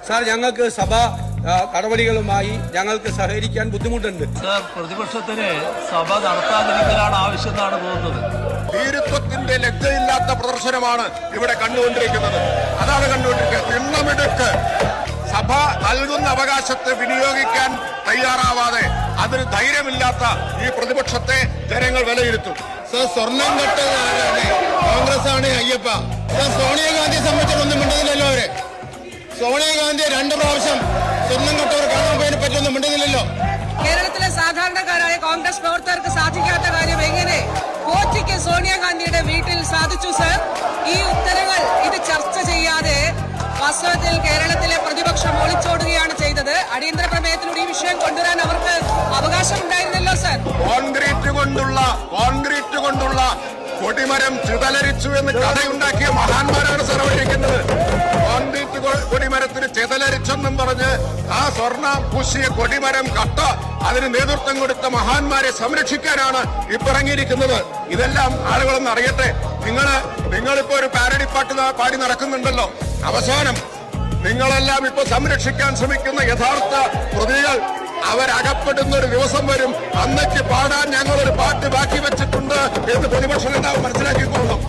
Sir ഞങ്ങൾക്ക് സഭ നടപടികളുമായി ഞങ്ങൾക്ക് സഹകരിക്കാൻ ബുദ്ധിമുട്ടുണ്ട്. സാർ പ്രതിപക്ഷത്തിന് സഭ നടത്താതിരിക്കലാണ് ആവശ്യം എന്നാണ് തോന്നുന്നത്. ഭീരുത്വത്തിന്റെ ലജ്ജയില്ലാത്ത പ്രദർശനമാണ് ഇവിടെ കണ്ടുകൊണ്ടിരിക്കുന്നത്. അതാണ് കണ്ടുകൊണ്ടിരിക്കുന്നത്. തിണ്ണമെടുക്ക് സഭ നൽകുന്ന അവകാശത്തെ വിനിയോഗിക്കാൻ തയ്യാറാവാതെ അതിന് ധൈര്യമില്ലാത്ത ഈ പ്രതിപക്ഷത്തെ ജനങ്ങൾ വിലയിരുത്തും. സ്വർണം കെട്ടതാണ് കോൺഗ്രസ് ആണ്. അയ്യപ്പ സോണിയാഗാന്ധിയെ സംബന്ധിച്ചൊന്നും മിണ്ടുന്നില്ലല്ലോ. അവര് സോണിയാഗാന്ധിയെ 2 പ്രാവശ്യം സ്വർണം കെട്ടവർ കാണാൻ പോയതിനെ പറ്റൊന്നും മിണ്ടുന്നില്ലല്ലോ. കേരളത്തിലെ സാധാരണക്കാരായ കോൺഗ്രസ് പ്രവർത്തകർക്ക് സാധിക്കാത്ത കാര്യം എങ്ങനെ കോച്ചിക്ക് സോണിയാഗാന്ധിയുടെ വീട്ടിൽ സാധിച്ചു സർ? ഈ ഉത്തരങ്ങൾ ഇത് ചർച്ച ചെയ്യാതെ വാസ്തവത്തിൽ കേരളത്തിലെ പ്രതിപക്ഷം ഒളിച്ചോടുകയാണ് ചെയ്തത്. അടിയന്തര പ്രമേയത്തിലൂടെ ഈ വിഷയം കൊണ്ടുവരാൻ അവർക്ക് അവകാശം ഉണ്ടായിരുന്നല്ലോ സർ. കോൺക്രീറ്റ് കൊണ്ടുള്ള കൊടിമരം ചിതലരിച്ചു എന്ന് കഥയുണ്ടാക്കിയ മഹാന്മാരാണ് സർവഹിക്കുന്നത്. കോൺക്രീറ്റ് കൊടിമരത്തിന് ചിതലരിച്ചെന്നും പറഞ്ഞ് ആ സ്വർണ്ണ പൂശിയ കൊടിമരം കട്ട അതിന് നേതൃത്വം കൊടുത്ത മഹാന്മാരെ സംരക്ഷിക്കാനാണ് ഇപ്പിറങ്ങിയിരിക്കുന്നത്. ഇതെല്ലാം ആളുകളൊന്നും അറിയട്ടെ. നിങ്ങളിപ്പോ ഒരു പാരഡി പാട്ട് പാടി നടക്കുന്നുണ്ടല്ലോ. അവസാനം നിങ്ങളെല്ലാം ഇപ്പൊ സംരക്ഷിക്കാൻ ശ്രമിക്കുന്ന യഥാർത്ഥ പ്രതികൾ അവരകപ്പെടുന്ന ഒരു ദിവസം വരും. അന്നേക്ക് പാടാൻ ഞങ്ങളൊരു പാട്ട് ബാക്കി വെച്ചിട്ടുണ്ട് എന്ന് പ്രതിപക്ഷ നേതാവ് മനസ്സിലാക്കിക്കൊള്ളണം.